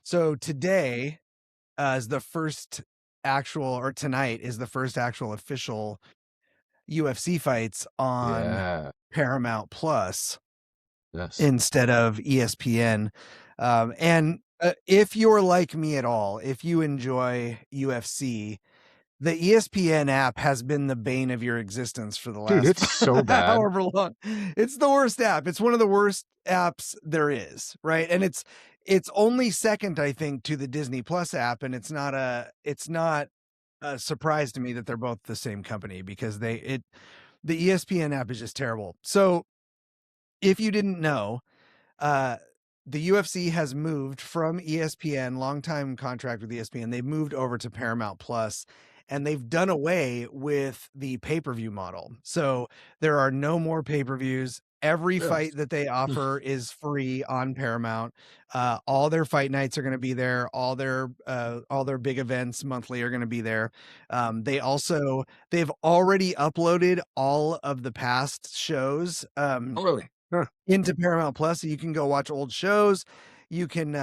So today is the first actual, or tonight is the first actual official UFC fights on Yeah. Paramount Plus Yes. instead of ESPN. And if you're like me at all, if you enjoy UFC, the ESPN app has been the bane of your existence for the Dude, last it's so bad. however long. It's the worst app. It's one of the worst apps there is, right? And it's only second, I think, to the Disney Plus app, and it's not a surprise to me that they're both the same company because the ESPN app is just terrible. So if you didn't know, uh, the UFC has moved from ESPN, longtime contract with ESPN. They've moved over to Paramount Plus, and they've done away with the pay-per-view model. So there are no more pay-per-views. Every Really? fight that they offer is free on Paramount. All their fight nights are going to be there. All their big events monthly are going to be there. They've already uploaded all of the past shows. Oh, really? Huh. Into Paramount Plus, so you can go watch old shows. You can,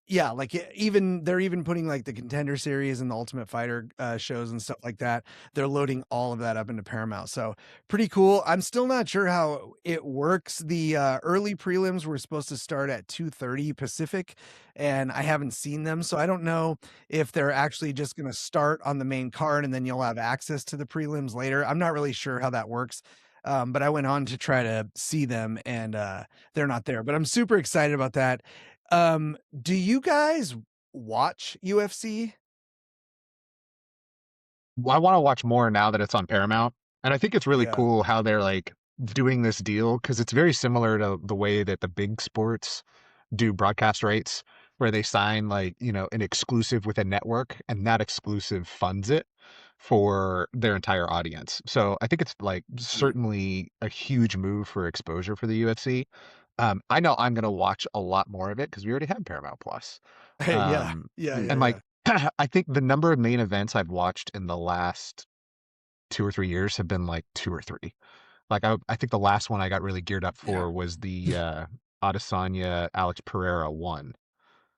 yeah, like even they're even putting like the Contender Series and the Ultimate Fighter shows and stuff like that. They're loading all of that up into Paramount, so pretty cool. I'm still not sure how it works. The early prelims were supposed to start at 2:30 Pacific, and I haven't seen them, so I don't know if they're actually just going to start on the main card and then you'll have access to the prelims later. I'm not really sure how that works. But I went on to try to see them, and they're not there. But I'm super excited about that. Do you guys watch UFC? Well, I want to watch more now that it's on Paramount. And I think it's really Yeah. cool how they're like doing this deal because it's very similar to the way that the big sports do broadcast rights, where they sign like, an exclusive with a network and that exclusive funds it for their entire audience. So I think it's like Mhm. certainly a huge move for exposure for the UFC. I know I'm going to watch a lot more of it because we already have Paramount Plus. Yeah. Um, Yeah, yeah, and yeah. like, I think the number of main events I've watched in the last 2 or 3 years have been like two or three. Like I think the last one I got really geared up Yeah. for was the Adesanya Alex Pereira one,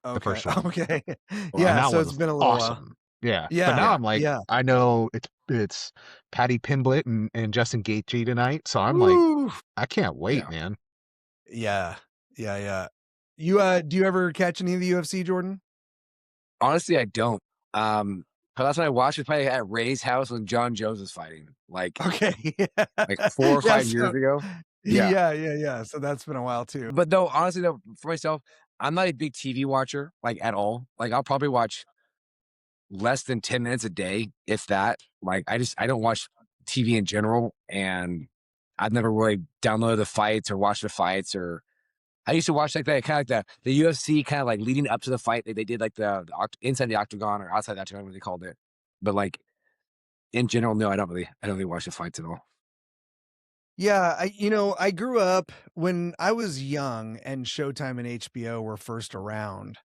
the Okay. first one. Okay. And Yeah, that so one it's was been a little while. awesome. Yeah. But Yeah. now I'm like, Yeah. I know it's Patty Pimblett and Justin Gaethje tonight, so I'm like, Woo! I can't wait, Yeah. man. Yeah. Yeah, yeah. You, do you ever catch any of the UFC, Jordan? Honestly, I don't. But last time I watched was probably at Ray's house when John Jones was fighting, Okay. like 4 or Yeah, 5 years so ago. Yeah. yeah, yeah, yeah. So that's been a while too. But though, honestly, though, for myself, I'm not a big TV watcher, like at all. Like I'll probably watch less than 10 minutes a day, if that. Like I don't watch TV in general, and I've never really downloaded the fights or watched the fights. Or I used to watch like that, kind of like the UFC, kind of like leading up to the fight. They did like inside the octagon or outside the octagon, what they called it. But like in general, no, I don't really watch the fights at all. Yeah, I grew up when I was young and Showtime and HBO were first around.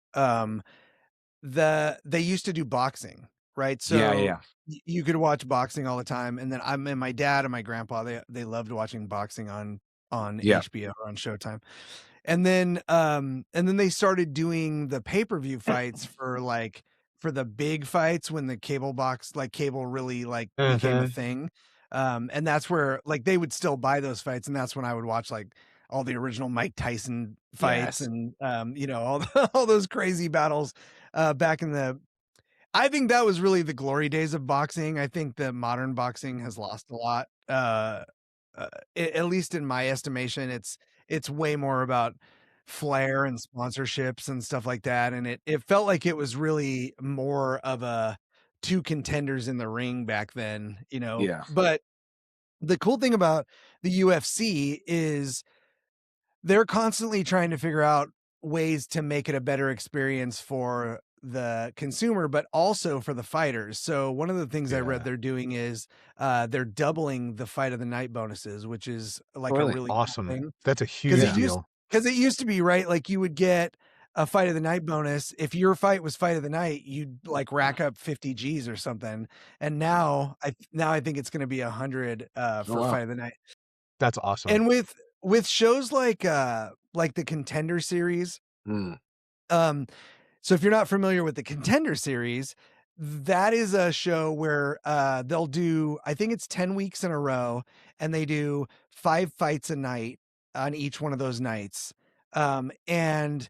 They used to do boxing, right? Yeah, So yeah, you could watch boxing all the time, and then and my dad and my grandpa they loved watching boxing on yeah. HBO or on Showtime. And then they started doing the pay-per-view fights for the big fights when the cable really like became a Hmm. thing. And that's where like they would still buy those fights, and that's when I would watch like all the original Mike Tyson fights Yes. and all those crazy battles back in the I think that was really the glory days of boxing. I think that modern boxing has lost a lot. At least in my estimation, it's way more about flair and sponsorships and stuff like that. And it felt like it was really more of a two contenders in the ring back then, Yeah. But the cool thing about the UFC is they're constantly trying to figure out ways to make it a better experience for the consumer, but also for the fighters. So one of the things I read Yeah. they're doing is they're doubling the fight of the night bonuses, which is Oh, like a really? really cool Awesome. thing. That's a Because huge deal. it used to be right, like you would get a fight of the night bonus. If your fight was fight of the night, you'd like rack up 50 G's or something. And now I think it's going to be 100 Oh, for wow. fight of the night. That's awesome. And with shows like the Contender Series, Mm. um, So if you're not familiar with the Contender Series, that is a show where they'll do, I think it's 10 weeks in a row, and they do 5 fights a night on each one of those nights. And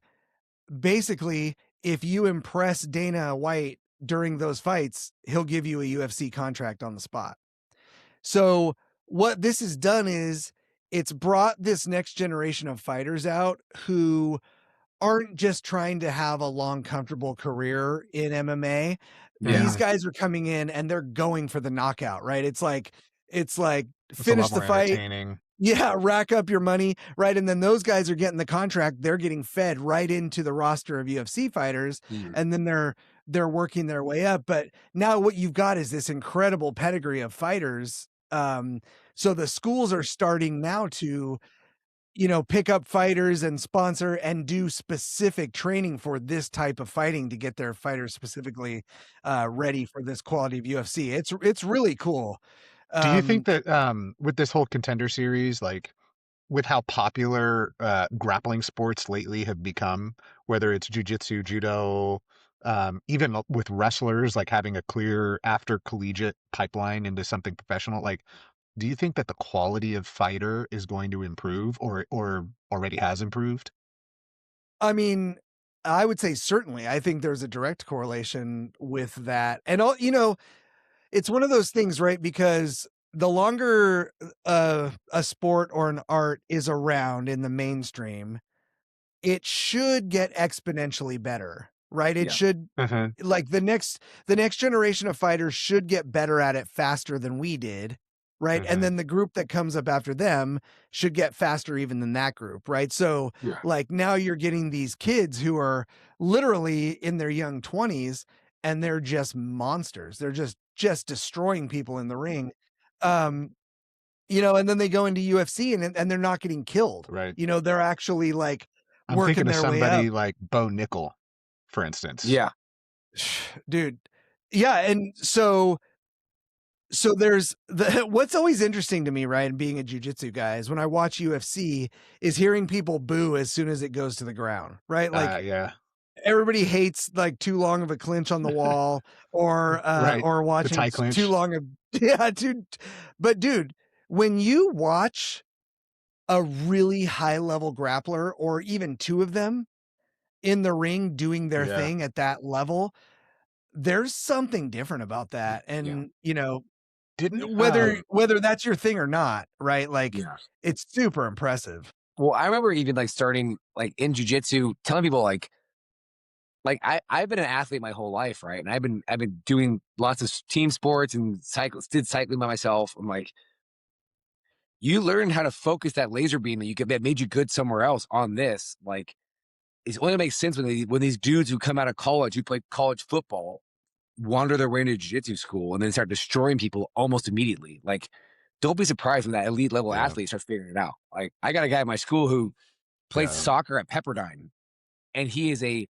basically, if you impress Dana White during those fights, he'll give you a UFC contract on the spot. So what this has done is it's brought this next generation of fighters out who aren't just trying to have a long, comfortable career in MMA. These Yeah. guys are coming in and they're going for the knockout, right? It's like It's a finish lot the more fight. entertaining. Yeah, rack up your money, right? And then those guys are getting the contract. They're getting fed right into the roster of UFC fighters, and then they're working their way up. But now what you've got is this incredible pedigree of fighters. So the schools are starting now to, pick up fighters and sponsor and do specific training for this type of fighting to get their fighters specifically ready for this quality of UFC. It's really cool. Do you think Um, that with this whole Contender Series, like with how popular grappling sports lately have become, whether it's jujitsu, judo, even with wrestlers, like having a clear after collegiate pipeline into something professional, like do you think that the quality of fighter is going to improve or already has improved? I mean, I would say certainly. I think there's a direct correlation with that. And it's one of those things, right? Because the longer a sport or an art is around in the mainstream, it should get exponentially better, right? It Yeah. should, Uh-huh. like, the next generation of fighters should get better at it faster than we did, right? And Uh-huh. then the group that comes up after them should get faster even than that group, right? So Yeah. like now you're getting these kids who are literally in their young 20s and they're just monsters. They're just destroying people in the ring. Um and then they go into UFC and they're not getting killed. Right. They're actually like I'm working thinking of their way up. somebody like Bo Nickel, for instance. Yeah. Dude. Yeah, and so there's the what's always interesting to me, right, and being a jiu-jitsu guy is when I watch UFC is hearing people boo as soon as it goes to the ground, right? Like Yeah. everybody hates like too long of a clinch on the wall Right. or The watching tie too clinch. long of yeah, dude. But dude, when you watch a really high level grappler or even two of them in the ring doing their Yeah. thing at that level, there's something different about that. Yeah. And, Didn't whether that's your thing or not, right? Like Yeah. it's super impressive. Well, I remember even like starting like in jujitsu, telling people I've been an athlete my whole life, right? And I've been doing lots of team sports and did cycling by myself. I'm like, you learn how to focus that laser beam that made you good somewhere else on this. Like, it's only makes sense when these dudes who come out of college who play college football wander their way into jiu-jitsu school and then start destroying people almost immediately. Like, don't be surprised when that elite level Yeah. athlete starts figuring it out. Like, I got a guy at my school who played Yeah. soccer at Pepperdine, and he is a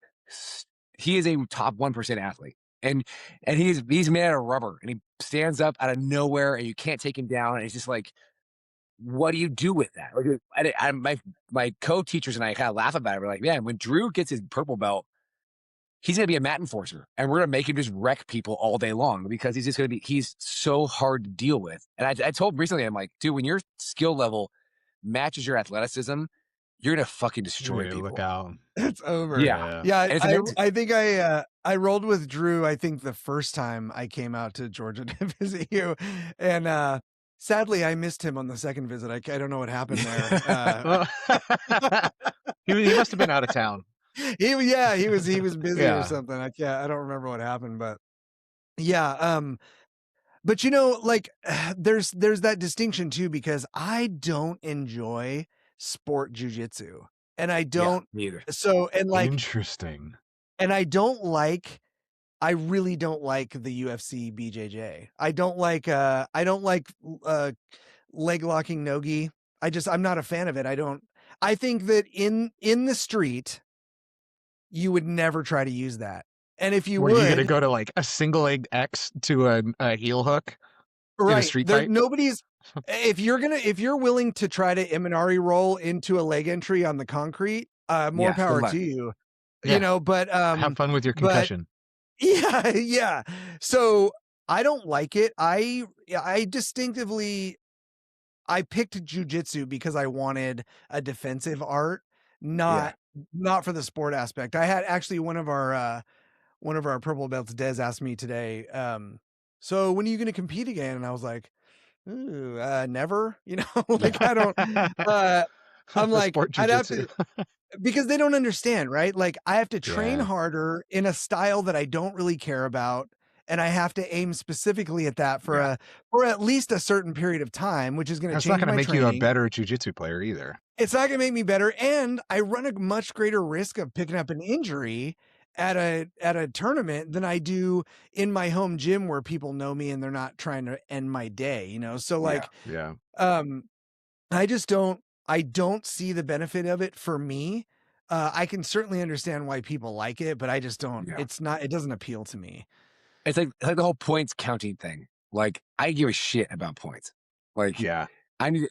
top 1% athlete. And he's made out of rubber, and he stands up out of nowhere, and you can't take him down. And it's just like, what do you do with that? Like, my co-teachers and I kind of laugh about it. We're like, man, when Drew gets his purple belt, he's going to be a mat enforcer, and we're going to make him just wreck people all day long because he's so hard to deal with. And I told him recently, I'm like, dude, when your skill level matches your athleticism, you're going to fucking destroy Yeah, people. look out. It's over. Yeah. Yeah, And it's amazing. I think I rolled with Drew, I think the first time I came out to Georgia to visit you. And sadly I missed him on the second visit. I don't know what happened there. Well, he must have been out of town. He was busy or Yeah. something. I don't remember what happened, but yeah, but like there's that distinction too, because I don't enjoy sport jujitsu. And I Yeah, don't me either. so and like Interesting. and I really don't like the UFC BJJ. I don't like leg locking nogi. I'm not a fan of it. I think that in the street you would never try to use that. And if you Were you gonna would, go to like a single leg X to a heel hook in a right, street there fight? nobody's if you're willing to try to Imanari roll into a leg entry on the concrete, more Yeah, good power luck. to you. you Yeah. know, Have fun with your but concussion. yeah, yeah. So I don't like it. I distinctively I picked jujitsu because I wanted a defensive art, Yeah. not for the sport aspect. I had actually one of our purple belts, Des, asked me today, so when are you going to compete again? And I was like, ooh, never. You know, like I don't. Uh, I'm like Sport I'd have jujitsu. to because they don't understand, right? Like I have to train Yeah. harder in a style that I don't really care about. And I have to aim specifically at that Yeah. for at least a certain period of time, which is going to That's not change gonna my make you a training. better jujitsu player either. It's not gonna make me better, and I run a much greater risk of picking up an injury at a tournament than I do in my home gym where people know me and they're not trying to end my day, you know? So, Yeah. like, Yeah. um, I don't see the benefit of it for me. I can certainly understand why people like it, but I just don't Yeah. it doesn't appeal to me. It's like the whole points counting thing. Like, I give a shit about points. Like, Yeah. I need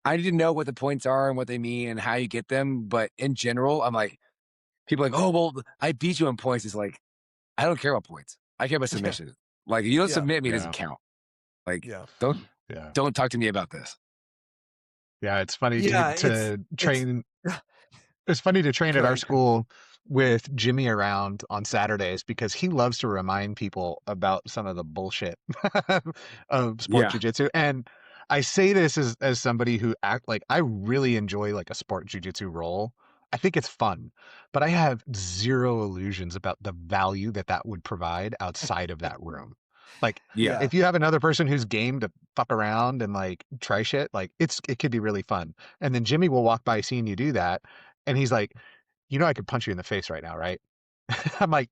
I need to know what the points are and what they mean and how you get them. But in general, I'm like, people are like, oh well, I beat you on points. It's like, I don't care about points. I care about Yeah, submissions. Like, you don't yeah, submit me, it doesn't Yeah. count. Like, yeah. Yeah. don't talk to me about this. Yeah. It's funny Yeah, to it's train. It's funny to train go at our ahead. school with Jimmy around on Saturdays because he loves to remind people about some of the bullshit of sport Yeah. jujitsu. And I say this as somebody who act like I really enjoy like a sport jujitsu role. I think it's fun, but I have zero illusions about the value that that would provide outside of that room. Like, Yeah. Yeah. if you have another person who's game to fuck around and like try shit, like it could be really fun. And then Jimmy will walk by seeing you do that, and he's like, "You know, I could punch you in the face right now, right?" I'm like,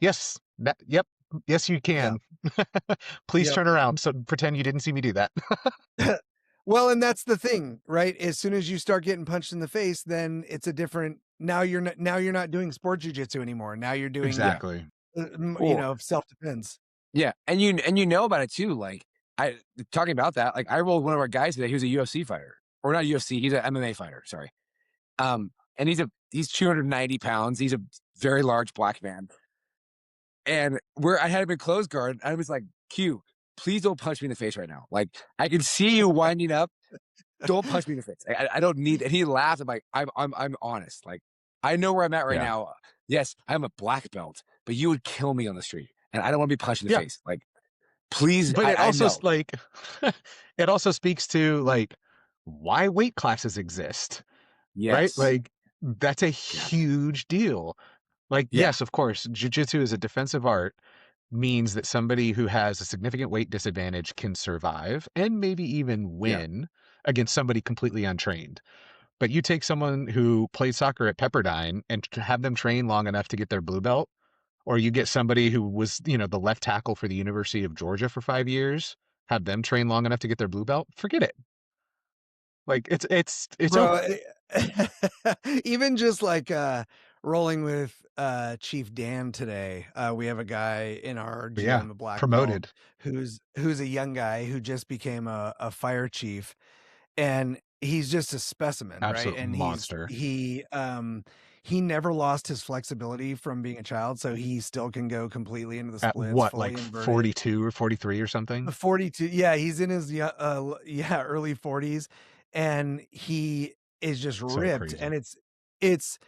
"Yes, yep, yes, you Yeah. can. Please Yep. turn around. So pretend you didn't see me do that." Well, and that's the thing, right? As soon as you start getting punched in the face, then it's a different now you're not doing sport jujitsu anymore. Now you're doing, Yeah. Exactly. you Well, know, self-defense. yeah. And you know about it too. Like, I talking about that, like I rolled one of our guys today. He was a UFC fighter. Or not UFC, he's an MMA fighter, sorry. And he's 290 pounds. He's a very large black man. And where I had him in close guard, I was like, Q, please don't punch me in the face right now. Like, I can see you winding up. Don't punch me in the face. I don't need. And he laughed. I'm like, I'm honest. Like, I know where I'm at right Yeah. now. Yes, I'm a black belt, but you would kill me on the street, and I don't want to be punched in the Yeah. face. Like, please, But it I also know. like it also speaks to like why weight classes exist, right? Yes. Like that's a Yeah. huge deal. Like, Yeah. yes, of course, jujitsu is a defensive art, means that somebody who has a significant weight disadvantage can survive and maybe even Yeah. win against somebody completely untrained. But you take someone who played soccer at Pepperdine and have them train long enough to get their blue belt, or you get somebody who was, the left tackle for the University of Georgia for 5 years, have them train long enough to get their blue belt, forget it. Like it's Bro, over. even just like rolling with Chief Dan today. We have a guy in our But yeah, gym, a black belt, promoted. who's a young guy who just became a fire chief, and he's just a specimen, right? Absolute And monster. he never lost his flexibility from being a child, so he still can go completely into the At splits, what, fully like inverted. 42 or 43 or something? 42, yeah, he's in his early 40s, and he is just So ripped, and crazy. it's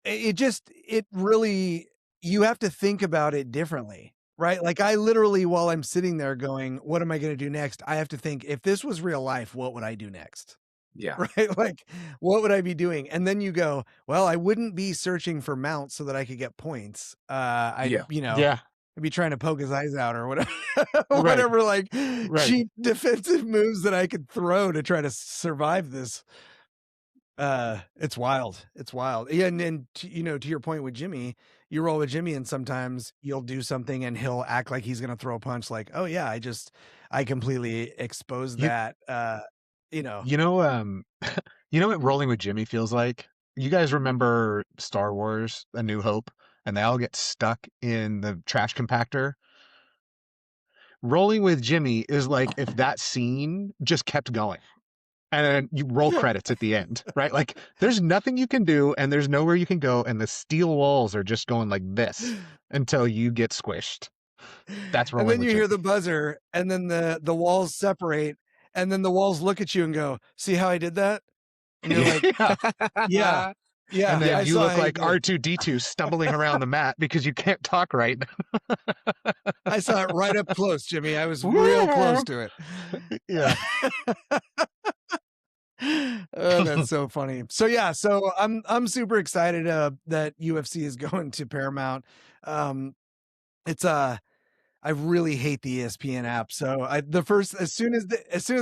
it really you have to think about it differently, right? Like, I literally, while I'm sitting there going, "What am I gonna do next?" I have to think, "If this was real life, what would I do next?" Yeah. Right? Like, what would I be doing? And then you go, "Well, I wouldn't be searching for mounts so that I could get points. Yeah. Yeah. I'd be trying to poke his eyes out or whatever Right. whatever, like, Right. cheap defensive moves that I could throw to try to survive this." It's wild. It's wild. Yeah, and to your point with Jimmy, you roll with Jimmy and sometimes you'll do something and he'll act like he's gonna throw a punch like, "Oh yeah, I completely exposed You that." You know. you know, you know what rolling with Jimmy feels like? You guys remember Star Wars: A New Hope, and they all get stuck in the trash compactor? Rolling with Jimmy is like if that scene just kept going. and then you roll credits at the end, right? Like there's nothing you can do and there's nowhere you can go and the steel walls are just going like this until you get squished. That's And rolling then with you hear Jimmy. the buzzer, and then the walls separate, and then the walls look at you and go, "See how I did that?" And you're like, Yeah. "Yeah, And yeah, then I you saw look how you like did it. R2D2 stumbling around the mat because you can't talk right. I saw it right up close, Jimmy. I was real close to it." Yeah. Oh, that's so funny. So yeah, so I'm super excited that UFC is going to Paramount. It's I really hate the ESPN app. So as soon as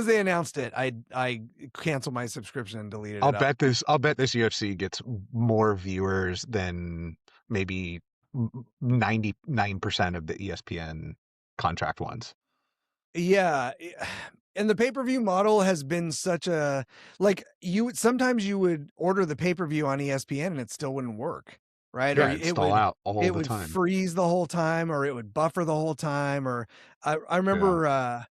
they announced it, I canceled my subscription and deleted it out. I'll bet this UFC gets more viewers than maybe 99% of the ESPN contract ones. Yeah. And the pay-per-view model has been such a like sometimes you would order the pay-per-view on ESPN and it still wouldn't work, right? Or Yeah, it'd stall out all it the would time. freeze the whole time, or it would buffer the whole time, or I Yeah. remember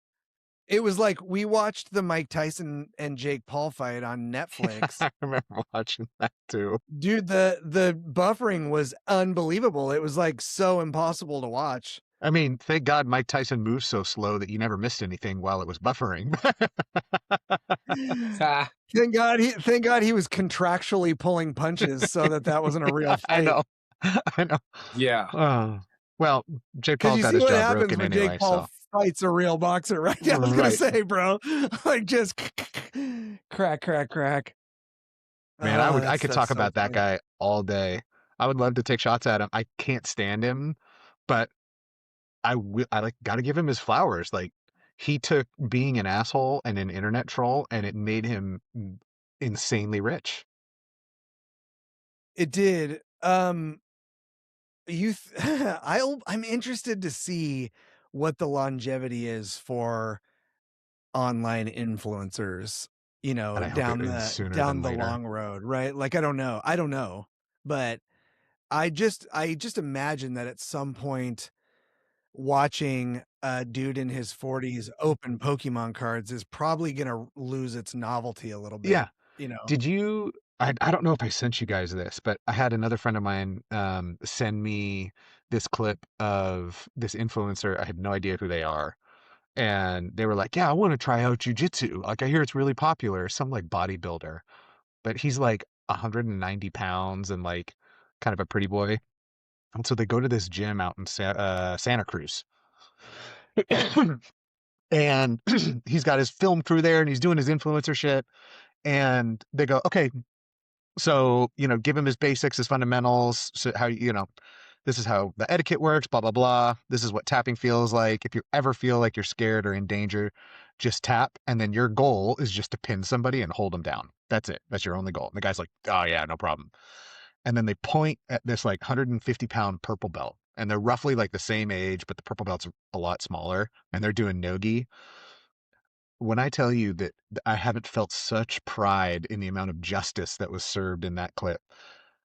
it was like we watched the Mike Tyson and Jake Paul fight on Netflix. I remember watching that too. Dude, the buffering was unbelievable. It was like so impossible to watch. I mean, thank God Mike Tyson moves so slow that you never missed anything while it was buffering. Thank God he was contractually pulling punches so that wasn't a real I fight. know. I know. Yeah. Well, Jake Because Paul you got see his what jaw happens broken when Jake anyway, Paul so fights a real boxer, right? I was gonna right. say, bro, like just crack, crack, crack. Man, I could That's talk so about that funny. guy all day. I would love to take shots at him. I can't stand him, but I like got to give him his flowers. Like he took being an asshole and an internet troll and it made him insanely rich. It did. I'm interested to see what the longevity is for online influencers, And I hope it ends sooner than down the later. long road, right? Like I don't know. I don't know. But I just imagine that at some point watching a dude in his 40s open Pokemon cards is probably going to lose its novelty a little bit, Yeah. you know. Did you I don't know if I sent you guys this, but I had another friend of mine send me this clip of this influencer. I have no idea who they are. And they were like, "Yeah, I want to try out jiu-jitsu. Like I hear it's really popular." Some like bodybuilder, but he's like 190 pounds and like kind of a pretty boy. And so they go to this gym out in Santa Cruz. And he's got his film crew there and he's doing his influencer shit. And they go, "Okay, so, give him his basics, his fundamentals, so how, this is how the etiquette works, blah, blah, blah. This is what tapping feels like. If you ever feel like you're scared or in danger, just tap. And then your goal is just to pin somebody and hold them down. That's it. That's your only goal." And the guy's like, "Oh, yeah, no problem." And then they point at this like 150-pound purple belt. And they're roughly like the same age, but the purple belt's a lot smaller. And they're doing no-gi. When I tell you that I haven't felt such pride in the amount of justice that was served in that clip.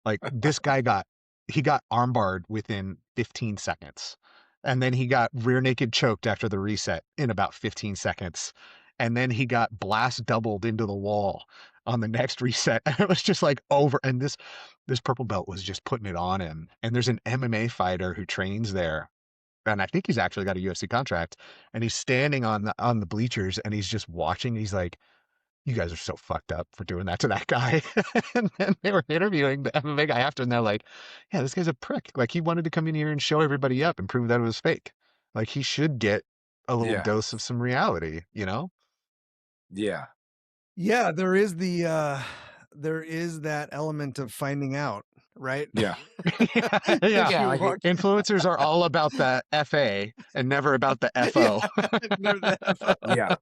Like this guy he got armbarred within 15 seconds. And then he got rear naked choked after the reset in about 15 seconds. And then he got blast doubled into the wall on the next reset. And it was just like over. And this purple belt was just putting it on him. And there's an MMA fighter who trains there. And I think he's actually got a UFC contract. And he's standing on the bleachers and he's just watching. He's like, "You guys are so fucked up for doing that to that guy." And then they were interviewing the MMA guy after, and they're like, "Yeah, this guy's a prick. Like he wanted to come in here and show everybody up and prove that it was fake. Like he should get a little Yeah. dose of some reality, you know?" Yeah. Yeah, there is that element of finding out, right? Yeah. Yeah, If yeah. Yeah. you Like, walk Influencers are all about the FA and never about the yeah, FO. never the FO. yeah.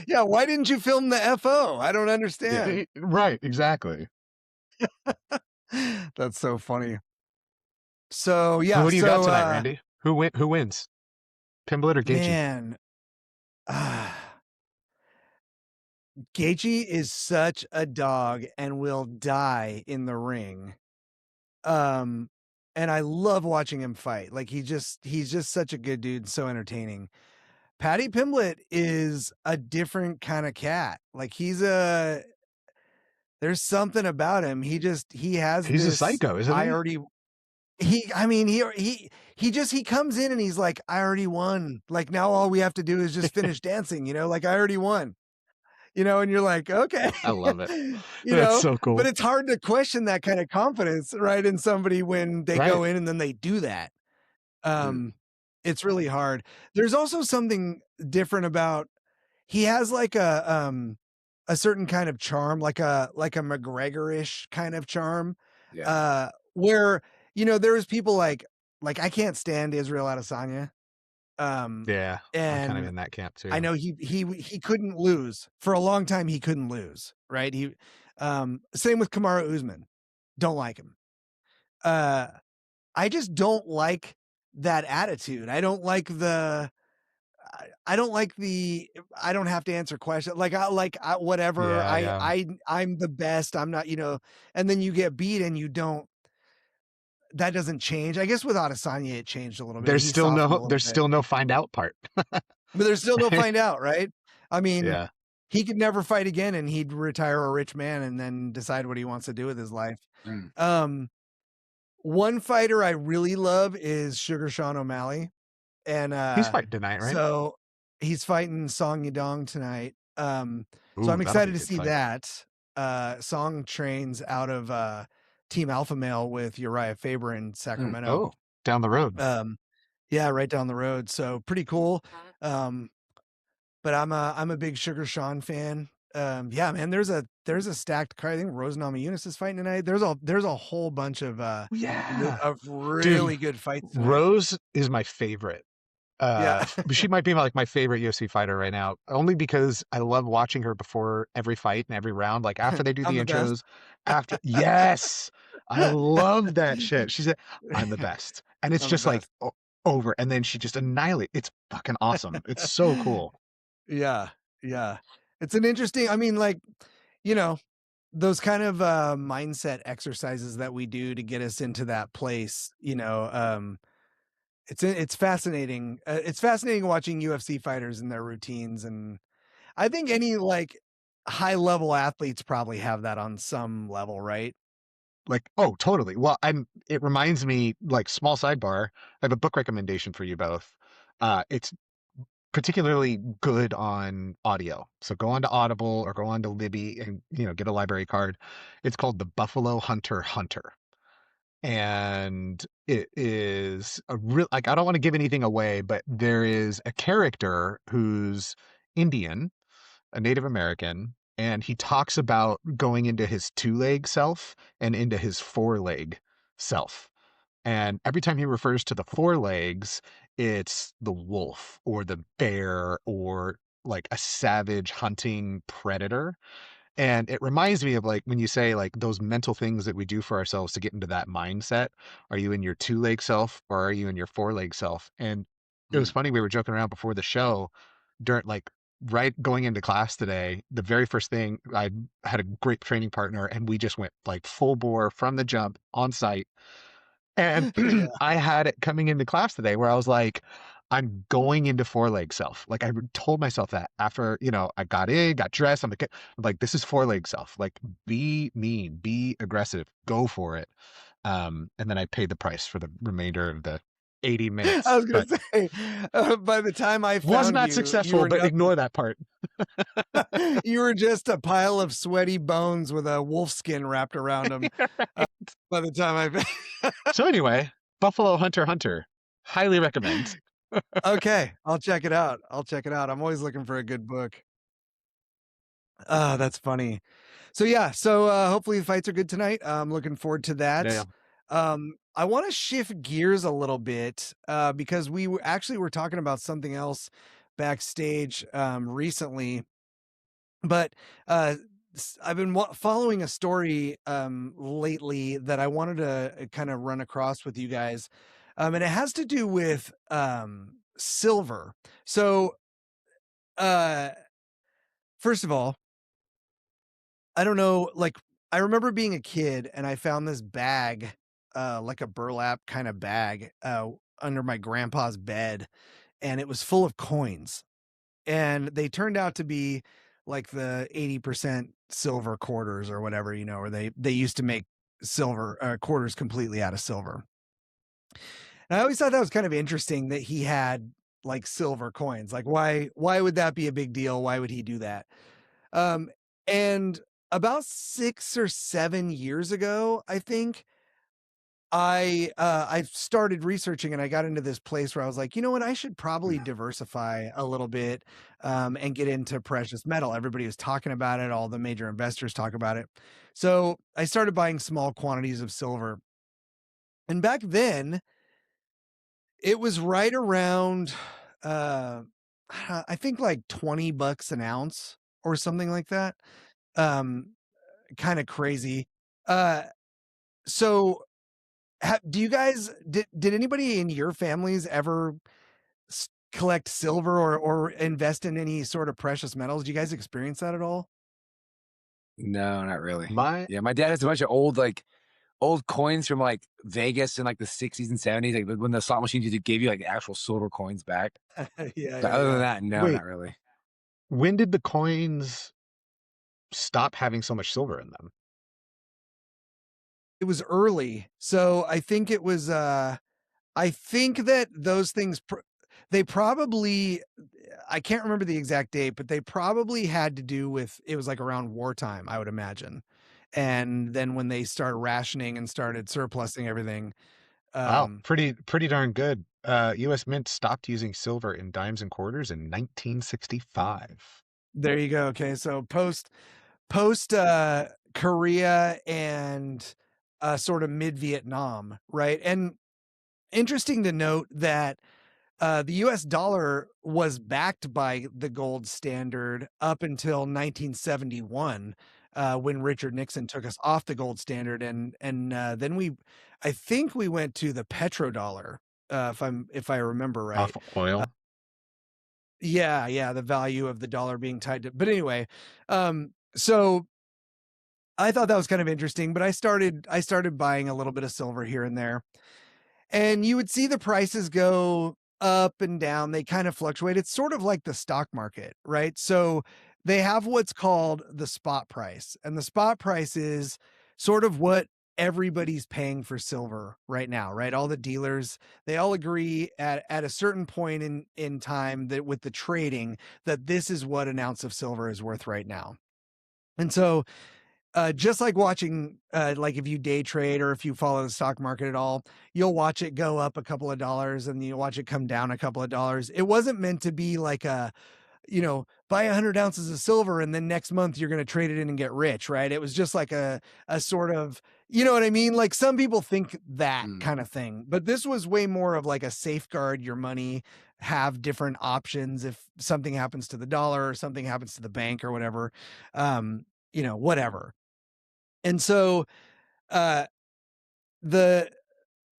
Yeah, why didn't you film the FO? I don't Yeah. understand. Right, exactly. That's so funny. So, So yeah, who do you got so, tonight, Randy? Who wins? Pimblett or Gaethje? man, Gaethje is such a dog and will die in the ring. Um, and I love watching him fight. Like he's just such a good dude, so entertaining. Patty Pimblett is a different kinda cat. Like, there's something about him. He has He's a this, psycho, isn't I he? already I mean, he comes in and he's like, "I already won. Like, now all we have to do is just finish dancing, like, I already won." And you're like, "Okay." I love it. You That's know? so But cool. it's hard to question that kind of confidence, right, in somebody when they Right. go in and then they do that. Mm, Um, it's really hard. There's also something different about, he has like a certain kind of charm, like a McGregor-ish kind of charm, yeah. where, there's people like I can't stand Israel Adesanya, um, Yeah, I'm kind of and in that camp I too. know he couldn't lose. For a long time, he couldn't lose, right? Same with Kamaru Usman. Don't like him. Uh, I just don't like that attitude. I don't like the I don't have to answer questions. Whatever. Yeah, yeah. I'm the best. I'm not, and then you get beat and you don't, that doesn't change. I guess with Adesanya it changed a little bit. He softened a little There's bit. still no find out part. But there's still no find out, right? I mean, Yeah. he could never fight again and he'd retire a rich man and then decide what he wants to do with his life. Mm. Um, One fighter I really love is Sugar Sean O'Malley. And He's fighting tonight, right? so he's fighting Song Yadong tonight. So Ooh, I'm that'll be excited a to good see fight. that. Song trains out of Team Alpha Male with Uriah Faber in Mm. Sacramento. Oh, down the road. Um, yeah, right down the road. So pretty cool. Um, but I'm a big Sugar Sean fan. Yeah, man, there's a stacked card. I think Rose Namajunas is fighting tonight. There's a whole bunch of Yeah. of Dude, really good fights tonight. Rose is my favorite. Yeah. But she might be my favorite UFC fighter right now, only because I love watching her before every fight and every round. Like after they do I'm the the best. intros, yes, I love that shit. She said, "I'm the best," and it's I'm the just like best. over, and then she just annihilate. It's fucking awesome. It's so cool. Yeah, yeah. It's an interesting, I mean, like, you know, those kind of mindset exercises that we do to get us into that place, it's fascinating. It's fascinating watching UFC fighters and their routines, and I think any like high level athletes probably have that on some level, right? Like, oh, totally. Well, it reminds me, like, small sidebar. I have a book recommendation for you both. It's particularly good on audio. So go on to Audible or go on to Libby and get a library card. It's called The Buffalo Hunter Hunter. And it is a real, like, I don't want to give anything away, but there is a character who's Indian, a Native American, and he talks about going into his two-leg self and into his four-leg self. And every time he refers to the forelegs, it's the wolf or the bear or like a savage hunting predator. And it reminds me of like when you say like those mental things that we do for ourselves to get into that mindset. Are you in your two-leg self or are you in your four-leg self? And it was Mm. funny, we were joking around before the show during like right going into class today, the very first thing, I had a great training partner and we just went like full bore from the jump on site. And Yeah. I had it coming into class today where I was like, I'm going into four-leg self. Like I told myself that after, I got in, got dressed. I'm like, this is four-leg self. Like be mean, be aggressive, go for it. And then I paid the price for the remainder of the 80 I minutes, was gonna but say, by the time I was found not you, you successful, were but nothing. ignore that part. You were just a pile of sweaty bones with a wolf skin wrapped around them. By the time So anyway, Buffalo Hunter Hunter, highly recommend. Okay, I'll check it out. I'll check it out. I'm always looking for a good book. Oh, that's funny. So yeah, hopefully the fights are good tonight. I'm looking forward to Yeah. that. I want to shift gears a little bit because actually were talking about something else backstage recently, but I've been following a story lately that I wanted to kind of run across with you guys, and it has to do with silver. So, uh, first of all, I don't know, like, I remember being a kid and I found this bag, like a burlap kind of bag, under my grandpa's bed. and it was full of coins. And they turned out to be like the 80% silver quarters or whatever, or they used to make silver quarters completely out of silver. And I always thought that was kind of interesting that he had like silver coins. Like why would that be a big deal? Why would he do that? Um and about 6 or 7 years ago, I think I started researching and I got into this place where I was like, you know what, I should probably diversify a little bit and get into precious metal. Everybody was talking about it, all the major investors talk about it. So I started buying small quantities of silver. And back then, it was right around uh I think like $20 an ounce or something like that. Um Kind of crazy. Uh so do you guys did anybody in your families ever collect silver or invest in any sort of precious metals? Do you guys experience that at all? No, not really. My Yeah, my dad has a bunch of old, like, old coins from, like, Vegas in, like, the '60s and '70s, like, when the slot machines used to give you, like, actual silver coins back. Yeah, But yeah, other than yeah. that, no, Wait, not really. when did the coins stop having so much silver in them? It was early. So I think it was I think that those things they probably I can't remember the exact date, but they probably had to do with it was like around wartime, I would imagine. And then when they started rationing and started surplusing everything, Wow, um, pretty darn good. U.S. Mint stopped using silver in dimes and quarters in 1965. there you go. Okay, so post Korea and sort of mid Vietnam, right? And interesting to note that the US dollar was backed by the gold standard up until 1971, when Richard Nixon took us off the gold standard, and then I think we went to the petrodollar, if I remember right. Off oil. Yeah, yeah, the value of the dollar being tied to. But anyway, so I thought that was kind of interesting. But I started buying a little bit of silver here and there, and you would see the prices go up and down. They kind of fluctuate. It's sort of like the stock market, right? So they have what's called the spot price, and the spot price is sort of what everybody's paying for silver right now, right? All the dealers, they all agree at a certain point in time that with the trading that this is what an ounce of silver is worth right now. And so just like watching, like if you day trade or if you follow the stock market at all, you'll watch it go up a couple of dollars and you watch it come down a couple of dollars. It wasn't meant to be like buy 100 ounces of silver and then next month you're going to trade it in and get rich, right? It was just like a sort of, you know what I mean? Like some people think that Mm. kind of thing, but this was way more of like a safeguard your money, have different options if something happens to the dollar or something happens to the bank or whatever, whatever. And so uh the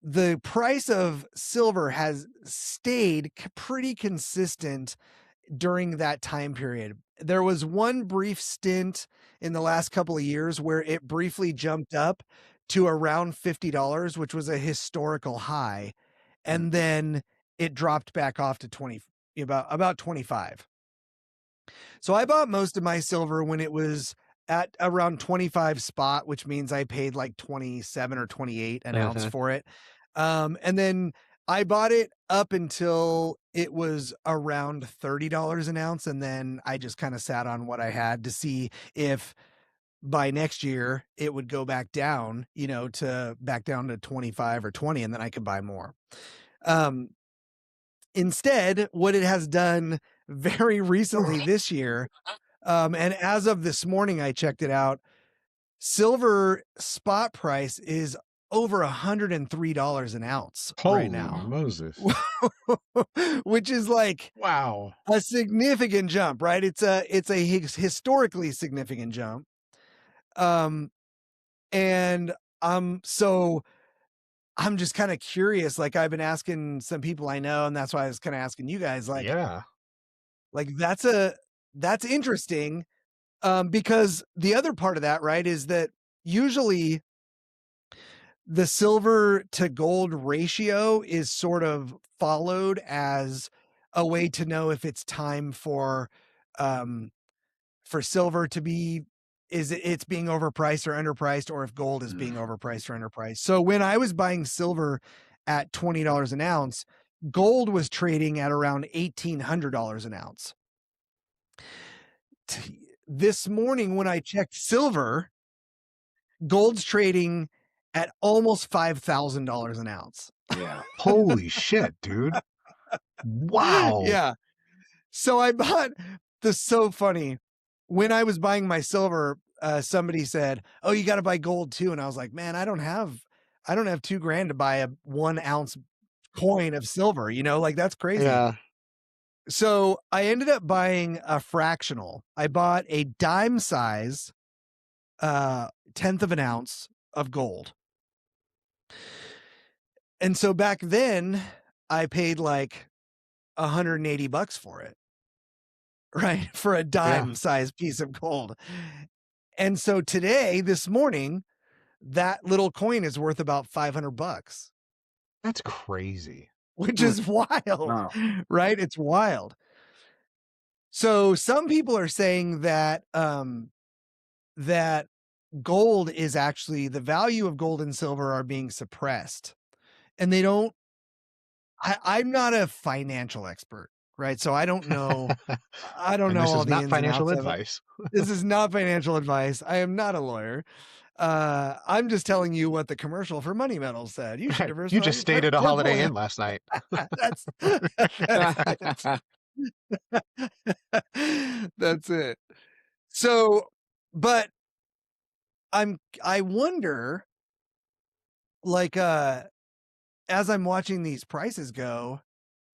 the price of silver has stayed pretty consistent during that time period. There was one brief stint in the last couple of years where it briefly jumped up to around $50, which was a historical high, Mm. and then it dropped back off to 20, about 25. So I bought most of my silver when it was at around 25 spot, which means I paid like 27 or 28 an ounce Mhm. for it. And then I bought it up until it was around $30 an ounce. And then I just kind of sat on what I had to see if by next year it would go back down, to back down to 25 or 20, and then I could buy more. Um, Instead, what it has done very recently this year, and as of this morning, I checked it out. Silver spot price is over $103 an ounce right Holy now, Moses. which is like Wow. a significant jump, right? It's a historically significant jump. Um, and so I'm just kind of curious. Like I've been asking some people I know, and that's why I was kind of asking you guys. Yeah. Like that's interesting. Because the other part of that, right, is that usually the silver to gold ratio is sort of followed as a way to know if it's time um, for silver to be it's being overpriced or underpriced, or if gold is being overpriced or underpriced. So when I was buying silver at $20 an ounce, gold was trading at around $1,800 an ounce. This morning when I checked silver, gold's trading at almost $5,000 an ounce. Yeah. Holy shit, dude. Wow. Yeah. So I bought this so funny. When I was buying my silver, somebody said, "Oh, you got to buy gold too." And I was like, "Man, I don't have 2 grand to buy a 1 ounce coin of silver, like that's crazy." Yeah. So I ended up buying a fractional. I bought a dime size, 10th of an ounce of gold. And so back then I paid like $180 for it, right? For a Yeah. dime size piece of gold. And so today, this morning, that little coin is worth about $500, That's crazy. which is wild, Wow. right? It's wild. So some people are saying that that gold is actually the value of gold and silver are being suppressed. And they don't I'm not a financial expert, right? So I don't And know this all is the not ins and financial outs of it. advice. This is not financial advice. I am not a lawyer. I'm just telling you what the commercial for Money Metals said. You should You diversify just your stayed at a Holiday portfolio. Inn last night. That's that's it. That's it. So, but I wonder, like, as I'm watching these prices go,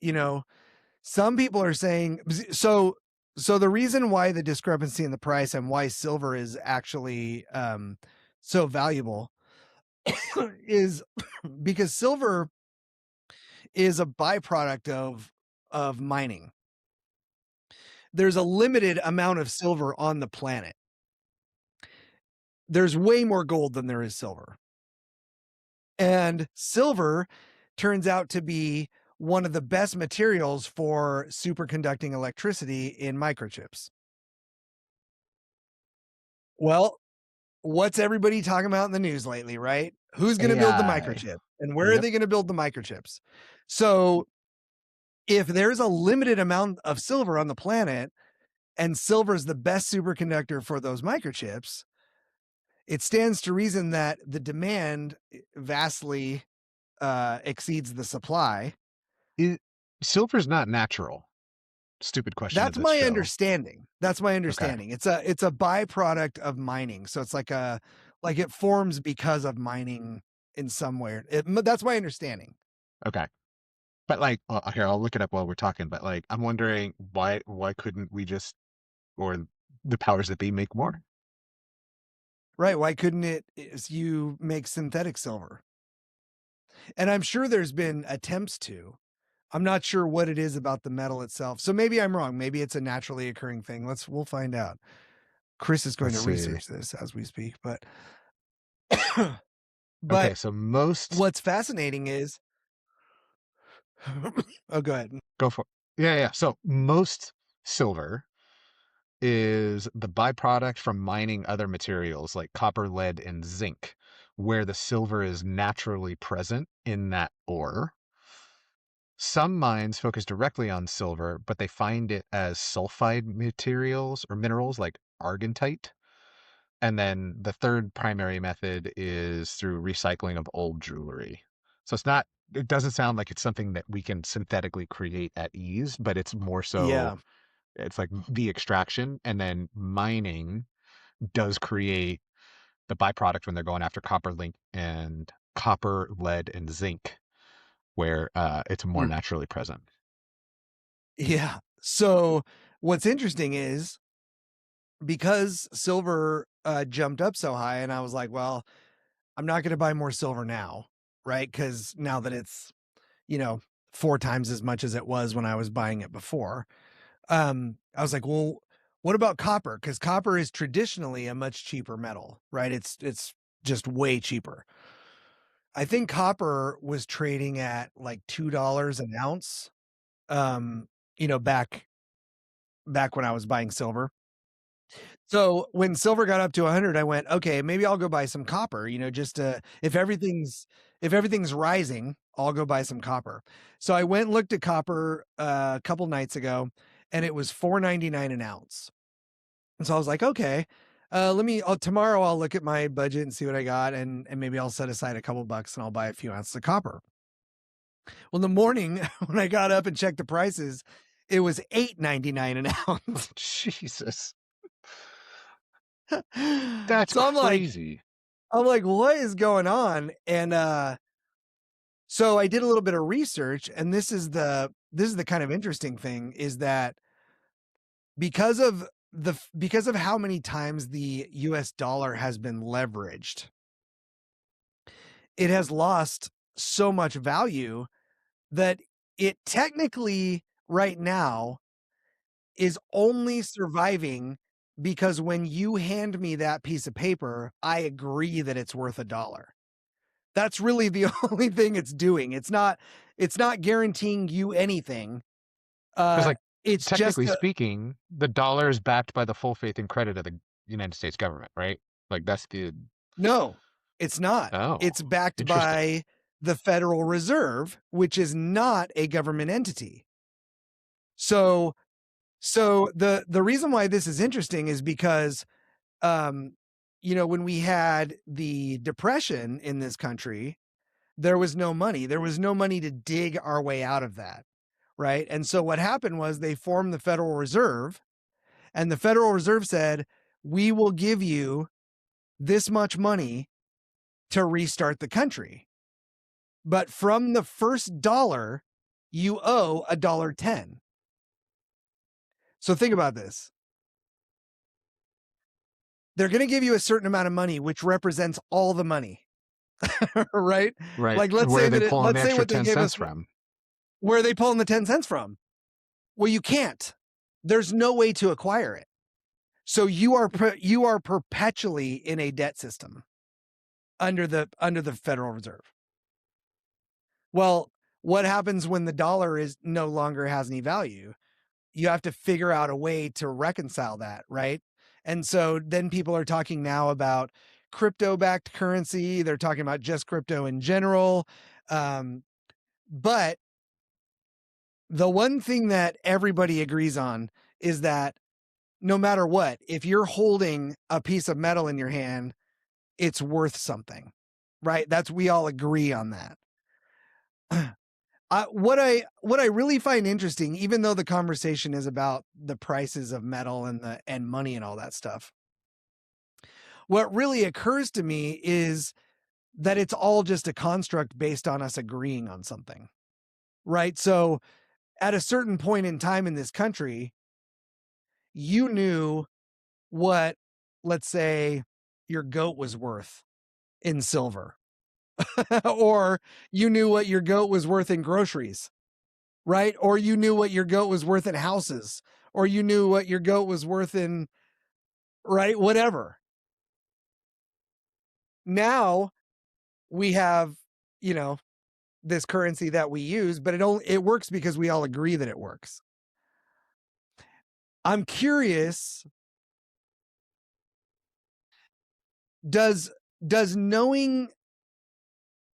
you know, some people are saying so the reason why the discrepancy in the price and why silver is actually so valuable is because silver is a byproduct of mining. There's a limited amount of silver on the planet. There's way more gold than there is silver. And silver turns out to be one of the best materials for superconducting electricity in microchips. Well, what's everybody talking about in the news lately, right? Who's going to build the AI. microchip and where are Yep. they going to build the microchips? So, if there's a limited amount of silver on the planet and silver is the best superconductor for those microchips, it stands to reason that the demand vastly exceeds the supply. It, silver's not natural. Stupid question of That's this my show. understanding. That's my Okay. understanding. It's a byproduct of mining. So it's like it forms because of mining in some way. That's my understanding. Okay. But like, here, I'll look it up while we're talking. But like, I'm wondering why couldn't we just, or the powers that be, make more? Right? Why couldn't you make synthetic silver? And I'm sure there's been attempts to. I'm not sure what it is about the metal itself. So maybe I'm wrong. Maybe it's a naturally occurring thing. We'll find out. Chris is going Let's to see. research this as we speak, but Okay, but so most what's fascinating is oh, go ahead. go for yeah, yeah. So most silver is the byproduct from mining other materials like copper, lead, and zinc, where the silver is naturally present in that ore. Some mines focus directly on silver, but they find it as sulfide materials or minerals like argentite. And then the third primary method is through recycling of old jewelry. So it doesn't sound like it's something that we can synthetically create at ease, but it's more so, Yeah. it's like the extraction and then mining does create the byproduct when they're going after copper, lead, and zinc, where it's more Mm. naturally present. Yeah. So what's interesting is because silver jumped up so high, and I was like, well, I'm not going to buy more silver now, right? Because now that it's, you know, 4 times as much as it was when I was buying it before, I was like, well, what about copper? Because copper is traditionally a much cheaper metal, right? It's just way cheaper. I think copper was trading at like $2 an ounce. back when I was buying silver. So when silver got up to 100, I went, okay, maybe I'll go buy some copper, just if everything's rising, I'll go buy some copper. So I went and looked at copper a couple nights ago, and it was $4.99 an ounce. And so I was like, okay, tomorrow I'll look at my budget and see what I got, and maybe I'll set aside a couple bucks and I'll buy a few ounces of copper. Well, in the morning when I got up and checked the prices, it was $8.99 an ounce. Jesus. That's So crazy. I'm like, what is going on? And so I did a little bit of research, and this is the kind of interesting thing, is that because of how many times the US dollar has been leveraged, it has lost so much value that it technically right now is only surviving because when you hand me that piece of paper, I agree that it's worth $1. That's really the only thing it's doing. It's not guaranteeing you anything. Because, like, It's just technically speaking, the dollar is backed by the full faith and credit of the United States government, right? Like, that's the no, it's not. Oh, It's backed interesting. by the Federal Reserve, which is not a government entity. So the reason why this is interesting is because when we had the Depression in this country, there was no money. There was no money to dig our way out of that, right? And so what happened was they formed the Federal Reserve, and the Federal Reserve said, "We will give you this much money to restart the country. But from the first dollar, you owe $1.10." So think about this. They're going to give you a certain amount of money, which represents all the money, right? Right. Like, let's Where say are they that pulling let's the say extra what they 10 gave cents us. from? Where are they pulling the 10 cents from? Well, you can't. There's no way to acquire it. So you are perpetually in a debt system under the Federal Reserve. Well, what happens when the dollar is no longer has any value? You have to figure out a way to reconcile that, right? And so then people are talking now about crypto-backed currency. They're talking about just crypto in general. But the one thing that everybody agrees on is that no matter what, if you're holding a piece of metal in your hand, it's worth something, right? We all agree on that. What I really find interesting, even though the conversation is about the prices of metal and money and all that stuff, what really occurs to me is that it's all just a construct based on us agreeing on something, right? So at a certain point in time in this country, you knew what, let's say, your goat was worth in silver, or you knew what your goat was worth in groceries, right? Or you knew what your goat was worth in houses, or you knew what your goat was worth in, right? Whatever. Now we have, this currency that we use, but it works because we all agree that it works. I'm curious, does knowing,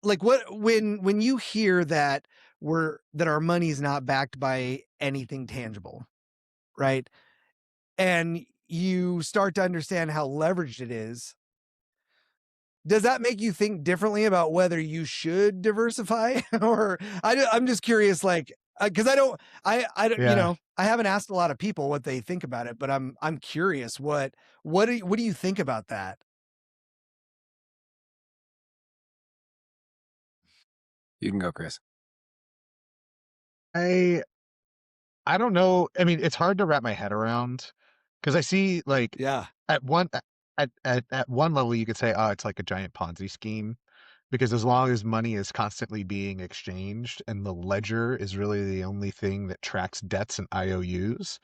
like, what when you hear that our money's not backed by anything tangible, right? And you start to understand how leveraged it is, does that make you think differently about whether you should diversify? Or I'm just curious, like, because I don't, Yeah. I haven't asked a lot of people what they think about it, but I'm curious, what do you think about that? You can go, Kris. I I don't know. I mean, it's hard to wrap my head around because I see, like, Yeah. at one at one level you could say, oh, it's like a giant Ponzi scheme, because as long as money is constantly being exchanged and the ledger is really the only thing that tracks debts and IOUs,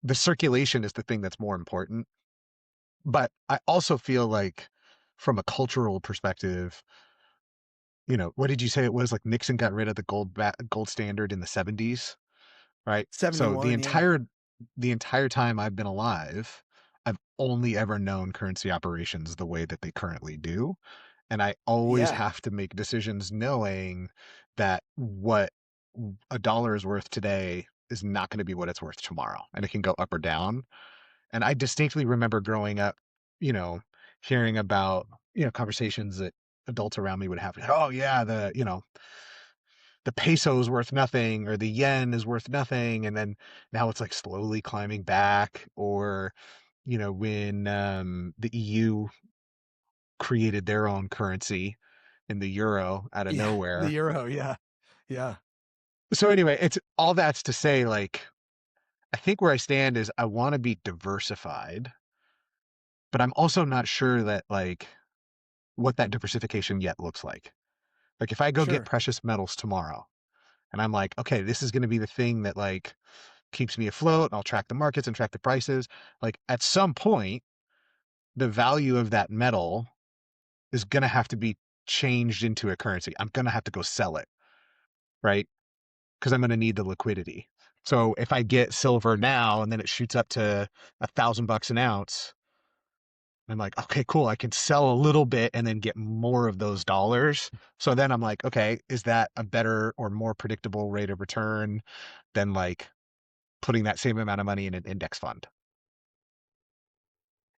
the circulation is the thing that's more important. But I also feel like, from a cultural perspective, what did you say it was? Like, Nixon got rid of the gold standard in the 70s. right? So 71, yeah. the entire time I've been alive, I've only ever known currency operations the way that they currently do. And I always Yeah. have to make decisions knowing that what a dollar is worth today is not going to be what it's worth tomorrow. And it can go up or down. And I distinctly remember growing up, you know, hearing about, conversations that adults around me would have. Oh yeah, the peso is worth nothing or the yen is worth nothing. And then now it's like slowly climbing back. Or, when the EU created their own currency in the euro out of Yeah, the nowhere. euro, yeah. Yeah. So anyway, it's all that's to say, like, I think where I stand is I want to be diversified, but I'm also not sure that like what that diversification yet looks like. Like if I go get Sure. precious metals tomorrow and I'm like, okay, this is going to be the thing that like keeps me afloat and I'll track the markets and track the prices. Like at some point, the value of that metal is going to have to be changed into a currency. I'm going to have to go sell it, right? Because I'm going to need the liquidity. So if I get silver now and then it shoots up to $1,000 an ounce, I'm like, okay, cool. I can sell a little bit and then get more of those dollars. So then I'm like, okay, is that a better or more predictable rate of return than like putting that same amount of money in an index fund?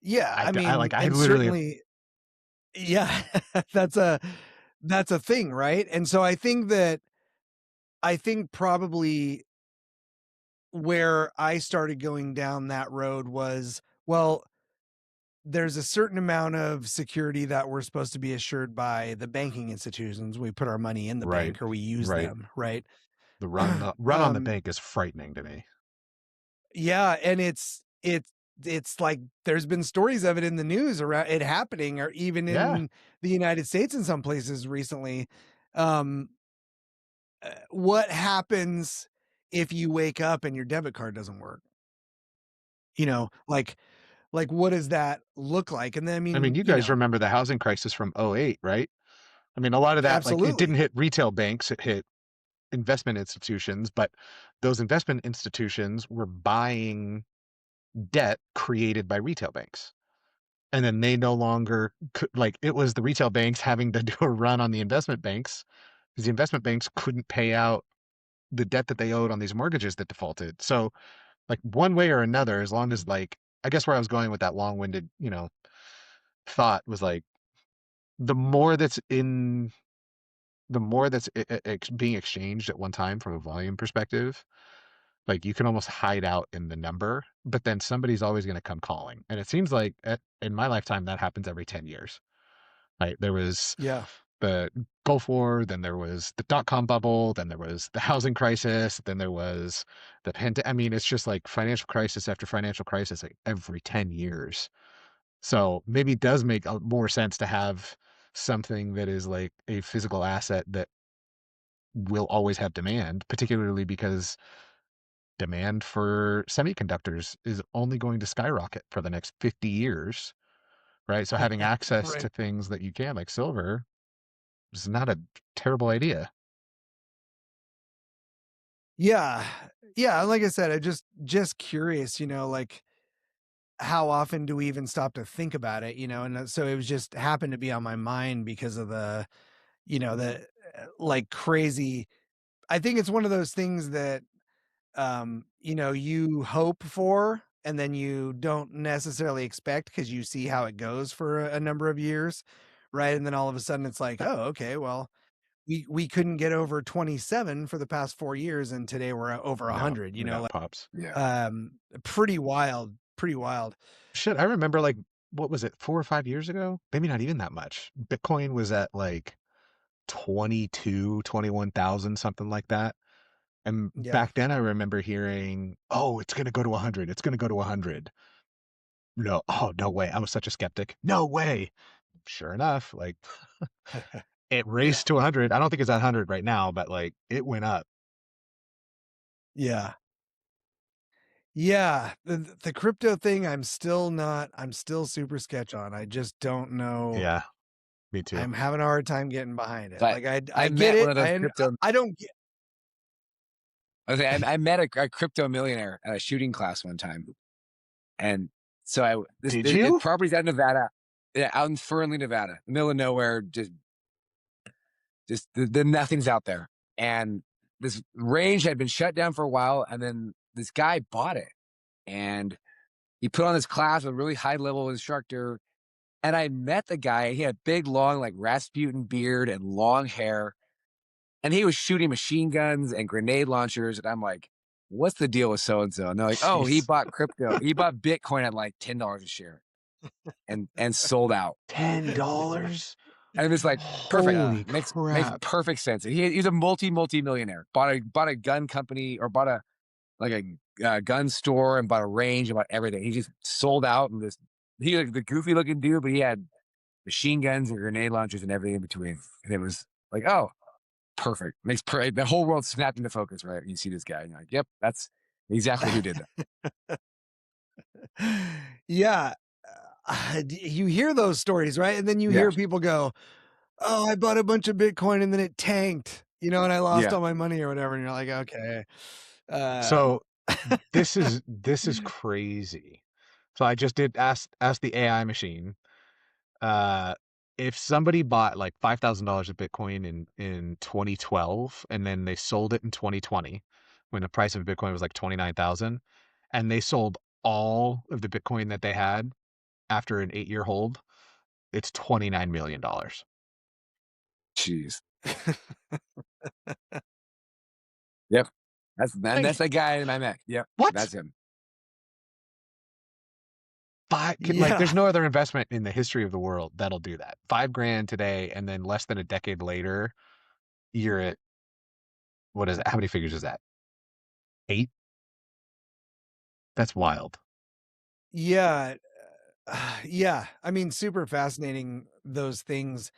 Yeah, I I mean, like, I and literally have, certainly yeah, that's a that's a thing, right? And so I think probably where I started going down that road was, well, there's a certain amount of security that we're supposed to be assured by the banking institutions. We put our money in the right, bank or we use right. them, right? The run on the Um, bank is frightening to me. yeah, and it's like there's been stories of it in the news around it happening or even Yeah. in the United States in some places recently. Um, what happens if you wake up and your debit card doesn't work? You know, like what does that look like? And then I I mean, mean, you guys remember the housing crisis from '08, right? I mean, a lot of that, like, it didn't absolutely. hit retail banks, it hit investment institutions, but those investment institutions were buying debt created by retail banks. And then they no longer could, like, it was the retail banks having to do a run on the investment banks because the investment banks couldn't pay out the debt that they owed on these mortgages that defaulted. So, like, one way or another, as long as, like, I guess where I was going with that long-winded, thought was like the more that's in the more that's being exchanged at one time from a volume perspective, like you can almost hide out in the number, but then somebody's always going to come calling. And it seems like in my lifetime, that happens every 10 years. Right. There was Yeah. the Gulf War, then there was the dot-com bubble, then there was the housing crisis, then there was the pandemic. I mean, it's just like financial crisis after financial crisis, like every 10 years. So maybe it does make more sense to have something that is like a physical asset that will always have demand, particularly because demand for semiconductors is only going to skyrocket for the next 50 years, right? So having access Right. to things that you can, like silver, is not a terrible idea. Yeah. Yeah, like I said, I just curious, like how often do we even stop to think about it, and so it was just happened to be on my mind because of the like crazy I think it's one of those things that you hope for and then you don't necessarily expect because you see how it goes for a number of years, right? And then all of a sudden it's like, oh, okay, well, we couldn't get over 27 for the past 4 years, and today we're at over No, 100. that pops. Yeah. Pretty wild, pretty wild. Shit, I remember like what was it, 4 or 5 years ago? Maybe not even that much. Bitcoin was at like 21,000, something like that. And Yeah. back then I remember hearing, "Oh, it's gonna go to 100. It's gonna go to 100." No, oh, no way. I was such a skeptic. No way. Sure enough, like it Yeah. raced to 100. I don't think it's at 100 right now, but like it went up. Yeah. Yeah. The crypto thing, I'm still super sketch on. I just don't know. Yeah, me too. I'm having a hard time getting behind it. So Like I I get met one it. of those crypto I don't get I met a crypto millionaire at a shooting class one time, and so Did it you? property's out in Nevada, yeah, out in Fernley, Nevada, middle of nowhere, just the nothing's out there, and this range had been shut down for a while, and then this guy bought it, and he put on this class with a really high level instructor, and I met the guy. He had big, long, like Rasputin beard and long hair, and he was shooting machine guns and grenade launchers. And I'm like, what's the deal with so and so? And they're like, oh, he Jeez. bought crypto. He bought Bitcoin at like $10 a share and sold out. $10? And it was like perfect. Yeah. Holy Makes crap. perfect sense. He's a multi-millionaire. Bought a gun company, or bought a gun store, and bought a range, and bought everything. He just sold out, and he like the goofy looking dude, but he had machine guns and grenade launchers and everything in between. And it was like, oh, perfect. The whole world snapped into focus, right? You see this guy, and you're like, yep, that's exactly who did that. Yeah. You hear those stories, right? And then you Yeah. hear people go, "Oh, I bought a bunch of Bitcoin and then it tanked, and I lost Yeah. all my money or whatever." And you're like, "Okay." Uh, So this is crazy. So I just did ask the AI machine, uh, if somebody bought like $5,000 of Bitcoin in 2012 and then they sold it in 2020 when the price of Bitcoin was like 29,000, and they sold all of the Bitcoin that they had after an 8-year hold, it's $29 million. Jeez. Yep. That's like, the guy in my Mac. Yep. What? That's him. Like, yeah, there's no other investment in the history of the world that'll do that. 5 grand today, and then less than a decade later, you're at, what is it? How many figures is that? 8? That's wild. yeah, yeah. I mean, super fascinating. Those things,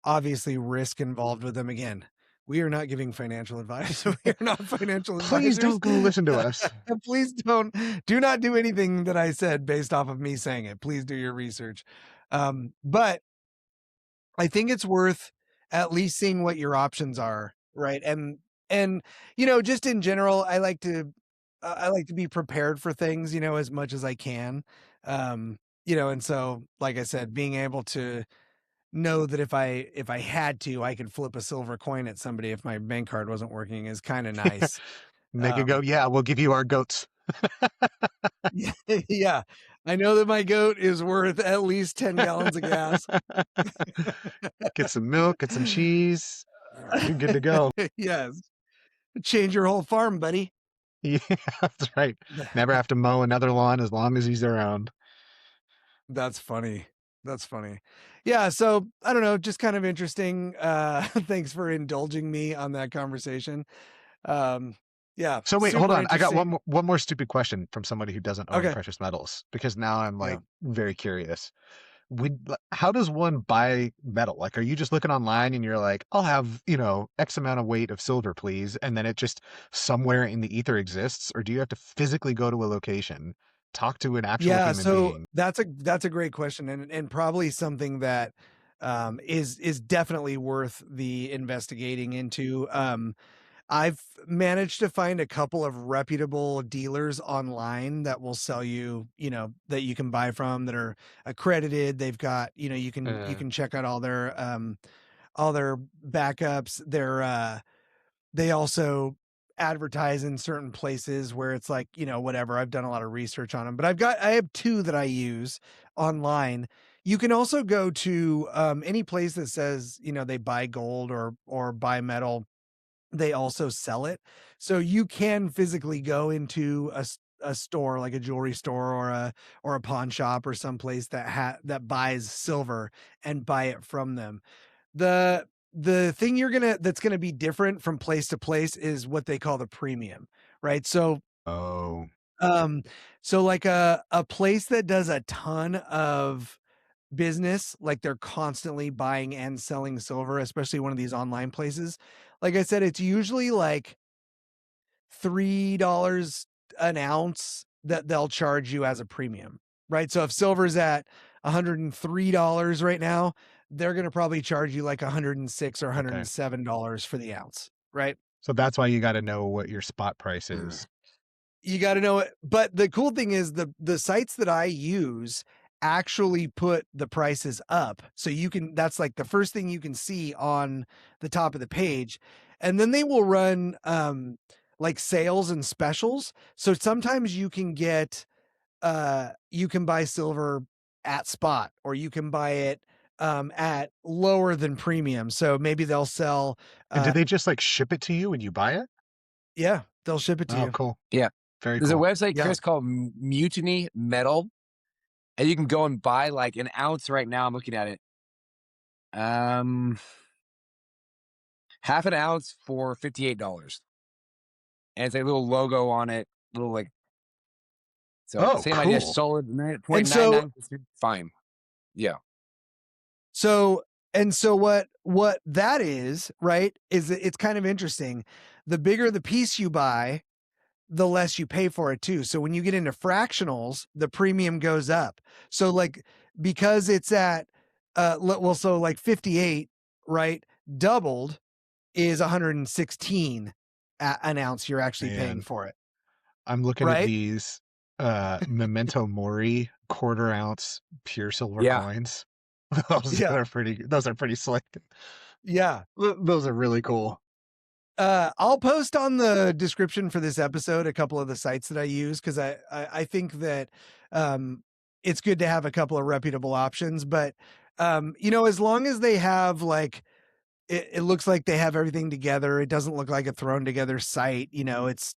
obviously, risk involved with them. Again, we are not giving financial advice. We are not financial Please advisors. don't go listen to us. Please do not do anything that I said based off of me saying it. Please do your research. But I think it's worth at least seeing what your options are, right? And just in general, I like to be prepared for things, as much as I can. And so like I said, being able to know that if I had to, I could flip a silver coin at somebody if my bank card wasn't working is kind of nice. And they could go, Um, yeah, we'll give you our goats. yeah, yeah. I know that my goat is worth at least 10 gallons of gas. Get some milk, get some cheese. You're good to go. Yes. Change your whole farm, buddy. Yeah, that's right. Never have to mow another lawn as long as he's around. That's funny. That's funny. Yeah, so I don't know, just kind of interesting. Thanks for indulging me on that conversation. Yeah, So wait, hold super on. I got interesting. one more stupid question from somebody who doesn't own Okay. precious metals, because now I'm Yeah. like very curious. How does one buy metal? Like, are you just looking online and you're like, I'll have, X amount of weight of silver, please, and then it just somewhere in the ether exists? Or do you have to physically go to a location, talk to an actual Yeah, human so being? that's a great question, and probably something that is definitely worth the investigating into. I've managed to find a couple of reputable dealers online that will sell you, that you can buy from, that are accredited. They've got, you Uh, can check out all their backups. They also advertise in certain places where it's like, whatever. I've done a lot of research on them, but I have two that I use online. You can also go to any place that says, they buy gold or buy metal, they also sell it. So you can physically go into a store, like a jewelry store or a pawn shop or someplace that buys silver and buy it from them. The thing that's gonna be different from place to place is what they call the premium, right? oh, Um, so like a place that does a ton of business, like they're constantly buying and selling silver, especially one of these online places. Like I said, it's usually like $3 an ounce that they'll charge you as a premium, right? So if silver's at $103 right now, they're going to probably charge you like 106 or okay. $107 for the ounce, right? So that's why you gotta know what your spot price is. You got to know it. But the cool thing is the sites that I use actually put the prices up. So you can, that's like the first thing you can see on the top of the page. And then they will run like sales and specials. So sometimes you can get you can buy silver at spot, or you can buy it at lower than premium. So maybe they'll sell And did they just, like, ship it to you when you buy it? yeah, they'll ship it to Oh, you. cool. Yeah. Very There's a cool. website, Yeah. Kris, called Mutiny Metal, and you can go and buy like an ounce right now. I'm looking at it. Half an ounce for $58. And it's a little logo on it, little like, so Oh, same idea, cool. solid And so 0.99%, fine. Yeah. So what that is, right, is it's kind of interesting. The bigger the piece you buy, the less you pay for it too. So when you get into fractionals, the premium goes up. So like because it's at well, so like 58, right? Doubled is 116 an ounce you're actually paying Man, for it, I'm looking at right? these, Memento Mori quarter ounce pure silver Yeah. coins. Yeah. Those are pretty slick. Yeah. Those are really cool. I'll post on the description for this episode a couple of the sites that I use, because I think that it's good to have a couple of reputable options. But you know, as long as they have like it looks like they have everything together, it doesn't look like a thrown together site. You know, it's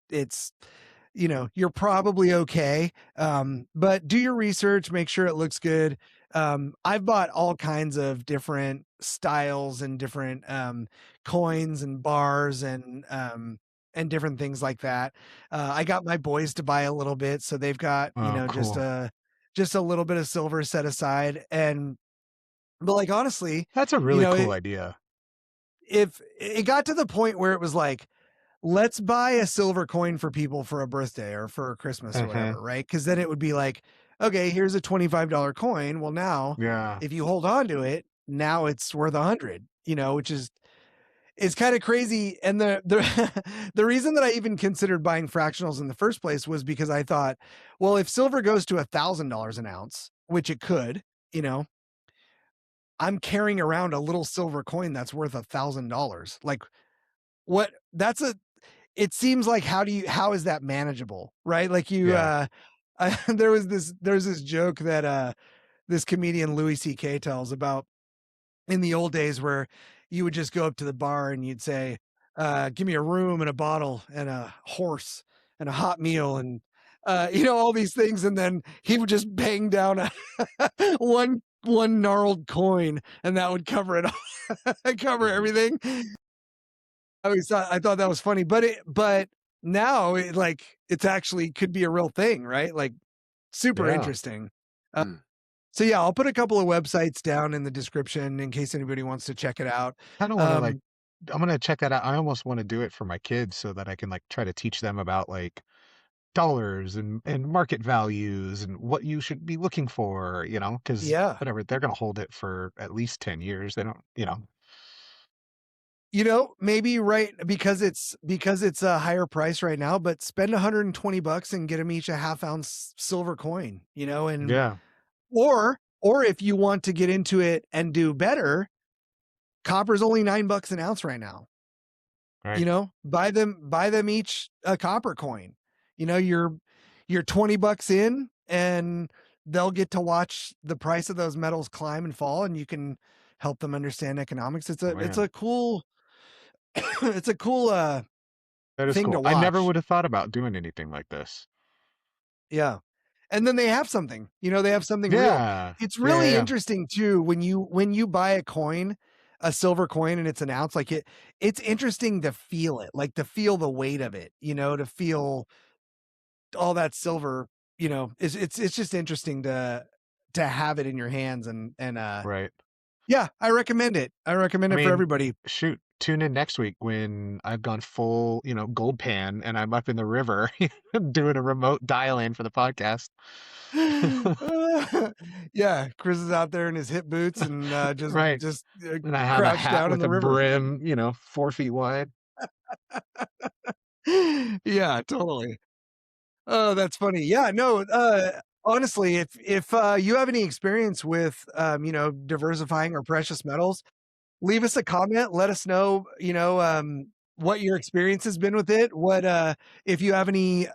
you know, you're probably okay. But do your research, make sure it looks good. I've bought all kinds of different styles and different coins and bars and different things like that. I got my boys to buy a little bit, so they've got, you Oh, know, cool. just a little bit of silver set aside. And but like honestly, That's a you really know, cool idea. if it got to the point where it was like, let's buy a silver coin for people for a birthday or for Christmas or Mhm. whatever, right? Because then it would be like, okay, here's a $25 coin. Well, now Yeah. if you hold on to it, now it's worth 100, you know, which is it's kind of crazy. And the the reason that I even considered buying fractionals in the first place was because I thought, well, if silver goes to $1,000 an ounce, which it could, you know, I'm carrying around a little silver coin that's worth $1,000. Like what? That's a it seems like how is that manageable, right? Like you Yeah. there's this joke that this comedian Louis CK tells about in the old days where you would just go up to the bar and you'd say, give me a room and a bottle and a horse and a hot meal and you know, all these things, and then he would just bang down a one gnarled coin and that would cover it all, cover Mhm. everything. I thought that was funny, but now it like it's actually could be a real thing, right? Like super Yeah. interesting. Mm. So yeah, I'll put a couple of websites down in the description in case anybody wants to check it out. Kinda wanna, like Um, I'm gonna check that out. I almost wanna do it for my kids so that I can, like, try to teach them about, like, dollars and market values and what you should be looking for, because yeah, whatever, they're gonna hold it for at least 10 years. They don't, you know, maybe right because it's a higher price right now, but spend $120 and get them each a half ounce silver coin, you know, and Yeah, or if you want to get into it and do better, copper's only $9 an ounce right now. You right. know, buy them each a copper coin. You know, you're $20 in and they'll get to watch the price of those metals climb and fall, and you can help them understand economics. It's Man, a cool it's a cool that is thing cool. to I never watch. would have thought about doing anything like this. Yeah. And then they have something, you know, they have something real. Yeah. It's Yeah, yeah, really yeah. interesting too when you buy a coin, a silver coin, and it's an ounce, like it's interesting to feel it, like to feel the weight of it, you know, to feel all that silver, you know, it's just interesting to have it in your hands and Right. yeah, I recommend it. I recommend I it for mean, everybody. shoot, tune in next week when I've gone full, gold pan and I'm up in the river doing a remote dial-in for the podcast. Yeah, Chris is out there in his hip boots and Right. just And I have a crouched hat down in with the a river. brim, 4 feet wide. Yeah, totally. Oh, that's funny. Yeah, no, honestly, if you have any experience with, diversifying or precious metals, leave us a comment. Let us know, what your experience has been with it. If you have any,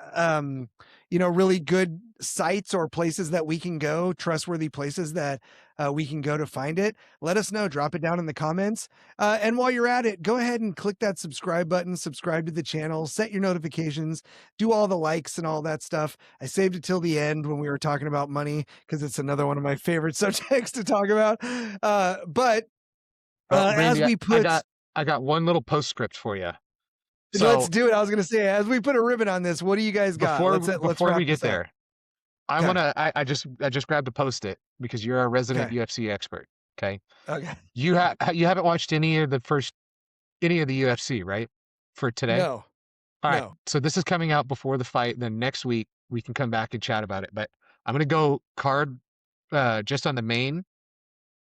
really good sites or places that we can go, trustworthy places that we can go to find it. Let us know. Drop it down in the comments. And while you're at it, go ahead and click that subscribe button, subscribe to the channel, set your notifications, do all the likes and all that stuff. I saved it till the end when we were talking about money because it's another one of my favorite subjects to talk about. But as Randy, we put, I got one little postscript for you. let's So do it. I was going to say, as we put a ribbon on this, what do you guys got? Let's before wrap we get this up. there, I Okay. want to. I just grabbed a post-it because you're a resident Okay. UFC expert. Okay. Okay. You haven't watched any of the UFC, right? For today. No. All right. No. So this is coming out before the fight. Then next week we can come back and chat about it. But I'm gonna go card just on the main,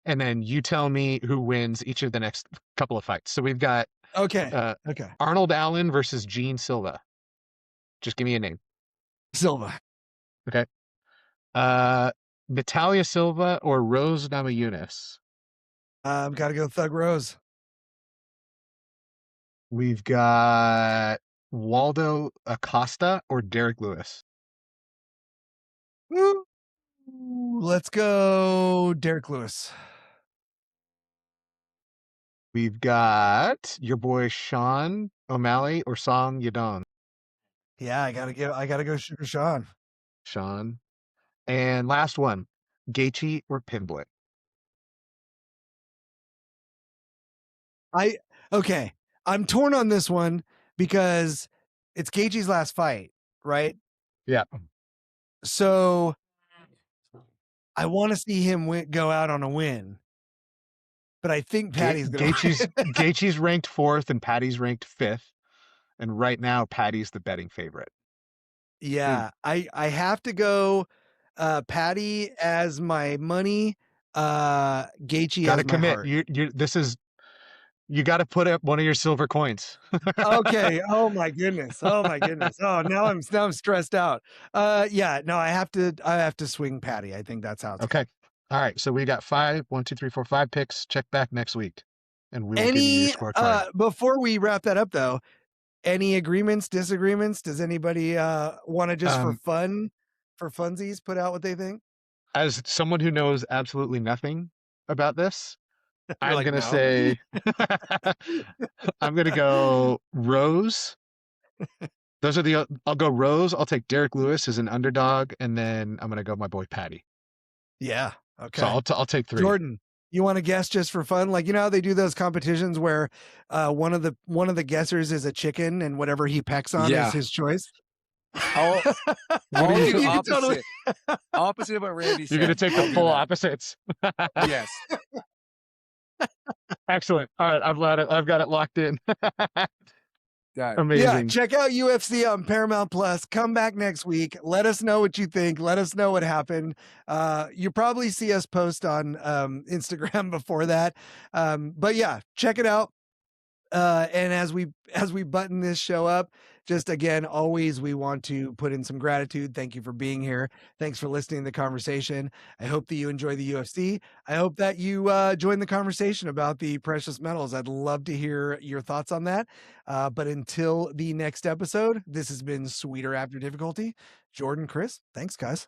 and then you tell me who wins each of the next couple of fights. So we've got Okay. Okay. Arnold Allen versus Gene Silva. Just give me a name. Silva. Okay. Natalia Silva or Rose Namajunas. Got to go Thug Rose. We've got Waldo Acosta or Derek Lewis. Woo. Let's go Derek Lewis. We've got your boy Sean O'Malley or Song Yadong. Yeah, I gotta go Sugar Sean. Sean. And last one, Gaethje or Pimblett. Okay. I'm torn on this one because it's Gaethje's last fight, right? Yeah. So I want to see him go out on a win, but I think Patty's going to. Gaethje's ranked 4th and Patty's ranked 5th, and right now Patty's the betting favorite. Yeah, I have to go Patty as my money, Gaethje as my heart. You got to put up one of your silver coins. Okay. Oh my goodness. Oh my goodness. Oh, now I'm stressed out. Yeah, no, I have to swing Patty. I think that's how it's okay. going. All right. So we got 5 picks. Check back next week and we will give you your scorecard. Before we wrap that up though, any agreements, disagreements? Does anybody want to just for funsies put out what they think? As someone who knows absolutely nothing about this, I'm like, going to no. say, I'm going to go Rose. I'll go Rose. I'll take Derek Lewis as an underdog. And then I'm going to go my boy Patty. Yeah. Okay. So I'll take 3. Jordan, you want to guess just for fun? Like, how they do those competitions where one of the guessers is a chicken and whatever he pecks on is his choice. I'll do opposite. Opposite of what Randy said. You're going to take the full opposites. Yes. Excellent. All right. I've got it locked in. Amazing. Yeah, check out UFC on Paramount Plus. Come back next week. Let us know what you think. Let us know what happened. You probably see us post on Instagram before that. But yeah, check it out. And as we button this show up, just again, always we want to put in some gratitude. Thank you for being here. Thanks for listening to the conversation. I hope that you enjoy the UFC. I hope that you join the conversation about the precious metals. I'd love to hear your thoughts on that. But until the next episode, this has been Sweeter After Difficulty. Jordan, Kris, thanks guys.